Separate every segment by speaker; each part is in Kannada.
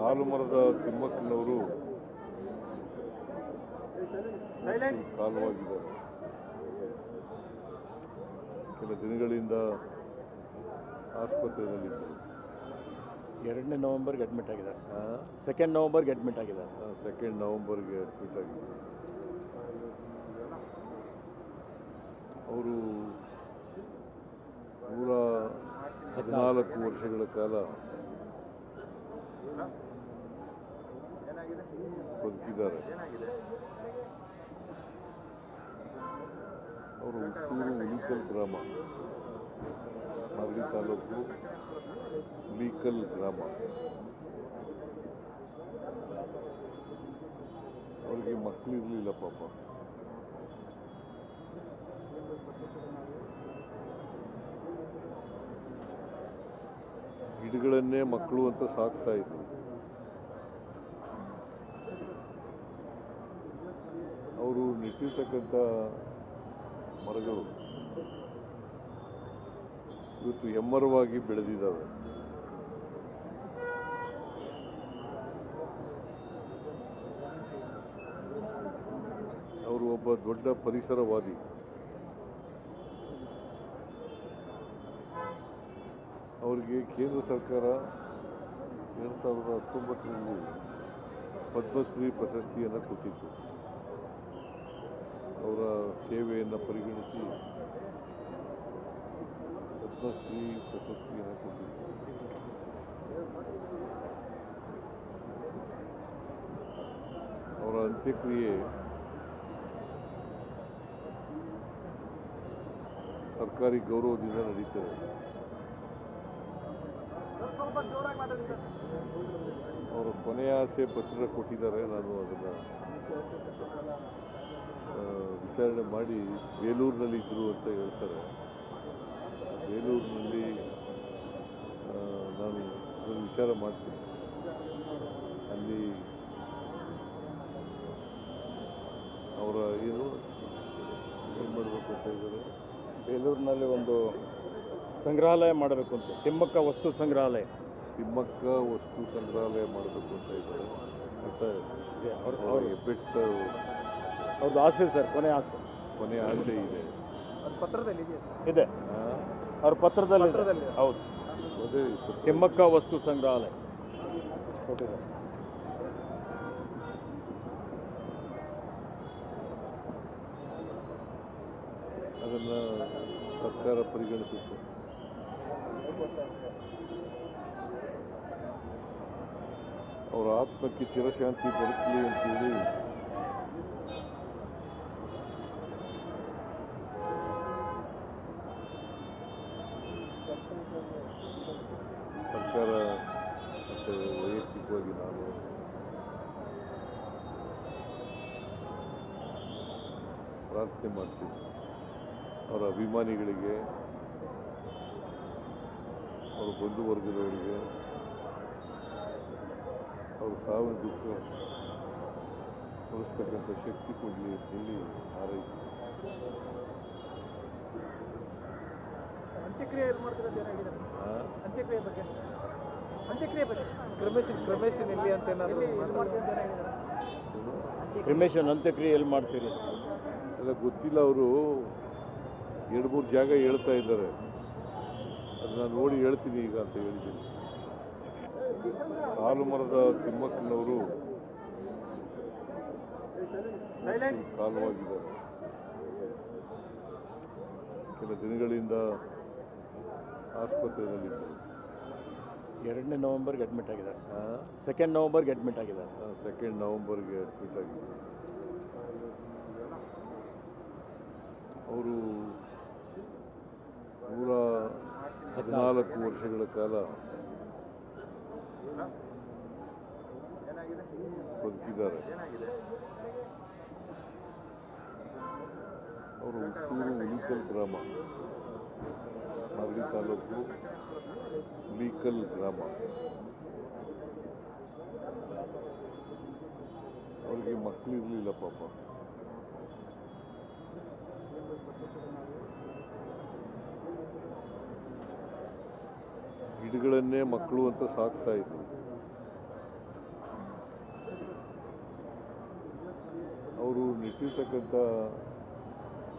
Speaker 1: ಸಾಲು ಮರದ ತಿಮ್ಮಕ್ಕನವರು ಕಾಲವಾಗಿದ್ದಾರೆ. ಕೆಲ ದಿನಗಳಿಂದ ಆಸ್ಪತ್ರೆಯಲ್ಲಿದ್ದರು.
Speaker 2: 2 ನವೆಂಬರ್ಗೆ ಅಡ್ಮಿಟ್ ಆಗಿದ್ದಾರೆ. 2 ನವೆಂಬರ್ಗೆ ಅಡ್ಮಿಟ್ ಆಗಿದ್ದಾರೆ.
Speaker 1: 2 ನವೆಂಬರ್ಗೆ ಅಡ್ಮಿಟ್ ಆಗಿದ್ದರು. ಅವರು 114 ವರ್ಷಗಳ ಕಾಲ ಬದುಕಿದ್ದಾರೆ. ಅವರು ಹುಟ್ಟೂರು ಹುಲಿಕಲ್ ಗ್ರಾಮ, ಮಾಗಡಿ ತಾಲೂಕು ಹುಲಿಕಲ್ ಗ್ರಾಮ. ಅವರಿಗೆ ಮಕ್ಕಳಿರಲಿಲ್ಲ ಪಾಪ. ಗಿಡಗಳನ್ನೇ ಮಕ್ಕಳು ಅಂತ ಸಾಕ್ತಾ ಇದ್ರು. ಅವರು ನೆಟ್ಟಿರ್ತಕ್ಕಂಥ ಮರಗಳು ಇವತ್ತು ಹೆಮ್ಮರವಾಗಿ ಬೆಳೆದಿದ್ದಾವೆ. ಅವರು ಒಬ್ಬ ದೊಡ್ಡ ಪರಿಸರವಾದಿ. ಅವರಿಗೆ ಕೇಂದ್ರ ಸರ್ಕಾರ 2019ರಲ್ಲಿ ಪದ್ಮಶ್ರೀ ಪ್ರಶಸ್ತಿಯನ್ನು ಕೊಟ್ಟಿತ್ತು. ಅವರ ಸೇವೆಯನ್ನು ಪರಿಗಣಿಸಿ ಪದ್ಮಶ್ರೀ ಪ್ರಶಸ್ತಿಯನ್ನು ಕೊಟ್ಟಿತ್ತು. ಅವರ ಅಂತ್ಯಕ್ರಿಯೆ ಸರ್ಕಾರಿ ಗೌರವದಿಂದ ನಡೀತದೆ. ಅವರು ಕೊನೆಯ ಆಸೆ ಪತ್ರ ಕೊಟ್ಟಿದ್ದಾರೆ. ನಾನು ಅದನ್ನು ವಿಚಾರಣೆ ಮಾಡಿ ಬೇಲೂರಿನಲ್ಲಿ ಇದ್ದರು ಅಂತ ಹೇಳ್ತಾರೆ. ಬೇಲೂರಿನಲ್ಲಿ ನಾನು ಅದನ್ನು ವಿಚಾರ ಮಾಡ್ತೀನಿ. ಅಲ್ಲಿ ಅವರ ಏನು ಮಾಡಬೇಕು ಅಂತ ಇದ್ದಾರೆ.
Speaker 2: ಬೇಲೂರಿನಲ್ಲಿ ಒಂದು ಸಂಗ್ರಹಾಲಯ ಮಾಡಬೇಕು ಅಂತ, ತಿಮ್ಮಕ್ಕ ವಸ್ತು ಸಂಗ್ರಹಾಲಯ ಮಾಡಬೇಕು ಅಂತ ಇದ್ದಾರೆ. ಮತ್ತು ಅವ್ರ ಹೆಬ್ಬೆಟ್ಟ ಅವ್ರದ್ದು ಆಸೆ ಸರ್, ಕೊನೆ ಆಸೆ ಇದೆ.
Speaker 3: ಪತ್ರದಲ್ಲಿ
Speaker 2: ಇದೆ, ಅವ್ರ ಪತ್ರದಲ್ಲಿ ಹೌದು.
Speaker 1: ಅದೇ
Speaker 2: ತಿಮ್ಮಕ್ಕ ವಸ್ತು ಸಂಗ್ರಹಾಲಯ ಕೊಟ್ಟಿದ್ದಾರೆ.
Speaker 1: ಅದನ್ನು ಸರ್ಕಾರ ಪರಿಗಣಿಸುತ್ತೆ. ಅವರ ಆತ್ಮಕ್ಕೆ ಚಿರಶಾಂತಿ ದೊರಕಲಿ ಅಂತೇಳಿ ಸರ್ಕಾರ ಮತ್ತು ವೈಯಕ್ತಿಕವಾಗಿ ನಾನು ಪ್ರಾರ್ಥನೆ ಮಾಡ್ತೀನಿ. ಅವರ ಅಭಿಮಾನಿಗಳಿಗೆ, ಅವರ ಬಂಧುವರ್ಗದವರಿಗೆ ಅವರು ಸಾವಿನ ದುಃಖ ಹೊರಿಸ್ತಕ್ಕಂಥ ಶಕ್ತಿ ಕೊಡಲಿ ಅಂತೇಳಿ ಹಾರೈಸ್ತೀನಿ.
Speaker 2: ಕ್ರಿಮೇಷನ್ ಅಂತ್ಯಕ್ರಿಯೆ ಎಲ್ಲಿ ಮಾಡ್ತೀರಿ?
Speaker 1: ಎಲ್ಲ ಗೊತ್ತಿಲ್ಲ. ಅವರು 2-3 ಜಾಗ ಹೇಳ್ತಾ ಇದ್ದಾರೆ. ಅದನ್ನ ನೋಡಿ ಹೇಳ್ತೀನಿ ಈಗ ಅಂತ ಹೇಳಿದ್ದೀನಿ. ಸಾಲು ಮರದ ತಿಮ್ಮಕ್ಕನವರು ಕಾಲವಾಗಿದ್ದಾರೆ. ಕೆಲ ದಿನಗಳಿಂದ ಆಸ್ಪತ್ರೆಯಲ್ಲಿದ್ದರು.
Speaker 2: 2 ನವೆಂಬರ್ಗೆ ಅಡ್ಮಿಟ್ ಆಗಿದ್ದಾರೆ. 2 ನವೆಂಬರ್ಗೆ ಅಡ್ಮಿಟ್ ಆಗಿದ್ದಾರೆ.
Speaker 1: 2 ನವೆಂಬರ್ಗೆ ಅಡ್ಮಿಟ್ ಆಗಿದ್ದರು. ಅವರು 114 ವರ್ಷಗಳ ಕಾಲ ಬದುಕಿದ್ದಾರೆ. ಅವರು ಹುಟ್ಟೂರು ಹುಲಿಕಲ್ ಗ್ರಾಮ, ಮಾಗಡಿ ತಾಲೂಕು ಹುಲಿಕಲ್ ಗ್ರಾಮ. ಅವರಿಗೆ ಮಕ್ಕಳಿರಲಿಲ್ಲ ಪಾಪ. ಗಿಡಗಳನ್ನೇ ಮಕ್ಕಳು ಅಂತ ಸಾಕ್ತಾ ಇದ್ರು. ನೆಟ್ಟಿರ್ತಕ್ಕಂಥ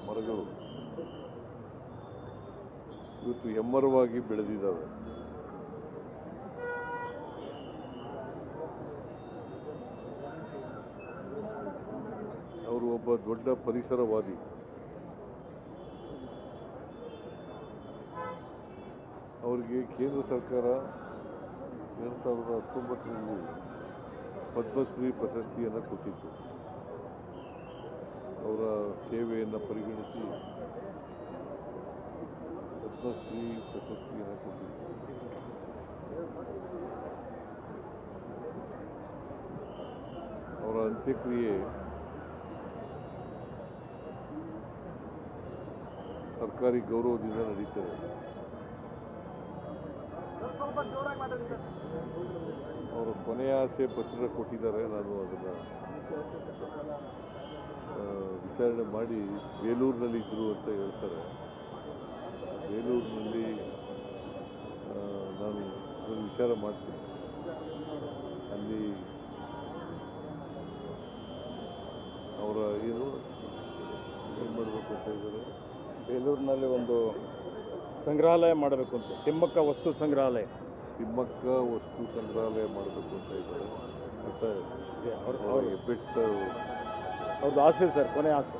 Speaker 1: ಮರಗಳು ಇವತ್ತು ಹೆಮ್ಮರವಾಗಿ ಬೆಳೆದಿದ್ದಾವೆ. ಅವರು ಒಬ್ಬ ದೊಡ್ಡ ಪರಿಸರವಾದಿ. ಅವರಿಗೆ ಕೇಂದ್ರ ಸರ್ಕಾರ 2019ರಲ್ಲಿ ಪದ್ಮಶ್ರೀ ಪ್ರಶಸ್ತಿಯನ್ನು ಕೊಟ್ಟಿತ್ತು. ಅವರ ಸೇವೆಯನ್ನು ಪರಿಗಣಿಸಿ ಪದ್ಮಶ್ರೀ ಪ್ರಶಸ್ತಿಯನ್ನು ಕೊಟ್ಟಿತ್ತು. ಅವರ ಅಂತ್ಯಕ್ರಿಯೆ ಸರ್ಕಾರಿ ಗೌರವದಿಂದ ನಡೀತದೆ. ಅವರು ಕೊನೆಯ ಆಸೆ ಪತ್ರ ಕೊಟ್ಟಿದ್ದಾರೆ. ನಾನು ಅದನ್ನು ವಿಚಾರಣೆ ಮಾಡಿ ಬೇಲೂರಿನಲ್ಲಿ ಇದ್ದರು ಅಂತ ಹೇಳ್ತಾರೆ. ಬೇಲೂರಿನಲ್ಲಿ ನಾನು ಅದನ್ನು ವಿಚಾರ ಮಾಡ್ತೀನಿ. ಅಲ್ಲಿ ಅವರ ಏನು ಮಾಡಬೇಕು ಅಂತ ಇದ್ದಾರೆ.
Speaker 2: ಬೇಲೂರಿನಲ್ಲಿ ಒಂದು ಸಂಗ್ರಹಾಲಯ ಮಾಡಬೇಕು ಅಂತ, ತಿಮ್ಮಕ್ಕ ವಸ್ತು ಸಂಗ್ರಹಾಲಯ ಮಾಡಬೇಕು ಅಂತ ಇದ್ದಾರೆ. ಮತ್ತು ಅವ್ರ ಹೆಬ್ಬೆಟ್ಟ ಅವ್ರದ್ದು ಆಸೆ ಸರ್, ಕೊನೆ ಆಸೆ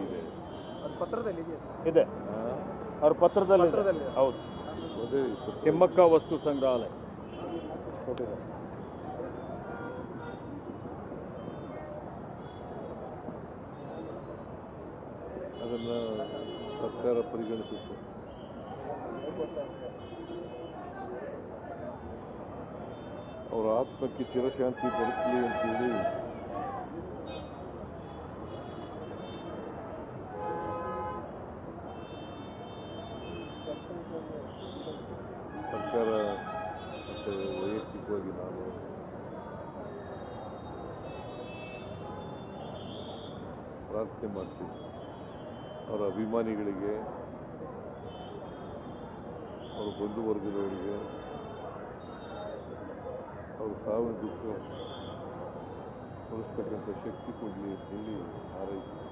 Speaker 2: ಇದೆ.
Speaker 3: ಪತ್ರದಲ್ಲಿ
Speaker 2: ಇದೆ, ಅವ್ರ ಪತ್ರದಲ್ಲಿ ಹೌದು.
Speaker 1: ಅದೇ
Speaker 2: ತಿಮ್ಮಕ್ಕ ವಸ್ತು ಸಂಗ್ರಹಾಲಯ ಕೊಟ್ಟಿದ್ದಾರೆ.
Speaker 1: ಅದನ್ನು ಸರ್ಕಾರ ಪರಿಗಣಿಸುತ್ತೆ. ಅವರ ಆತ್ಮಕ್ಕೆ ಚಿರಶಾಂತಿ ದೊರಕಲಿ ಅಂತೇಳಿ ಸರ್ಕಾರ ಮತ್ತು ವೈಯಕ್ತಿಕವಾಗಿ ನಾನು ಪ್ರಾರ್ಥನೆ ಮಾಡ್ತೀನಿ. ಅವರ ಅಭಿಮಾನಿಗಳಿಗೆ, ಅವರ ಬಂಧುವರ್ಗದವರಿಗೆ ಅವರು ಸಾವಿನ ದುಃಖ ಹೊರಿಸ್ತಕ್ಕಂಥ ಶಕ್ತಿ ಕೊಡಲಿ ಅಂತೇಳಿ ಹಾರೈಸ್ತೀನಿ.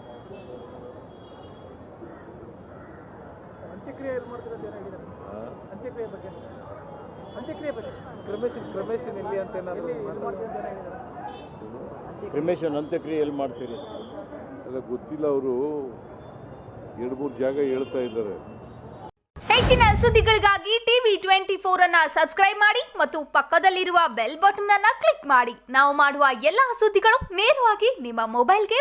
Speaker 3: ಅಂತ್ಯಕ್ರಿಯೆ ಬಗ್ಗೆ ಕ್ರಮೇಶನ್ ಎಲ್ಲಿ ಅಂತ
Speaker 2: ಕ್ರಿಮೇಷನ್ ಅಂತ್ಯಕ್ರಿಯೆ ಎಲ್ಲಿ ಮಾಡ್ತೀರಿ?
Speaker 1: ಎಲ್ಲ ಗೊತ್ತಿಲ್ಲ. ಅವರು 2-3 ಜಾಗ ಹೇಳ್ತಾ ಇದ್ದಾರೆ.
Speaker 4: ಹೆಚ್ಚಿನ ಸುದ್ದಿಗಳಿಗಾಗಿ ಟಿವಿ 24 ಅನ್ನು ಸಬ್ಸ್ಕ್ರೈಬ್ ಮಾಡಿ ಮತ್ತು ಪಕ್ಕದಲ್ಲಿರುವ ಬೆಲ್ ಬಟನ್ ಅನ್ನು ಕ್ಲಿಕ್ ಮಾಡಿ. ನಾವು ಮಾಡುವ ಎಲ್ಲಾ ಸುದ್ದಿಗಳು ನೇರವಾಗಿ ನಿಮ್ಮ ಮೊಬೈಲ್ಗೆ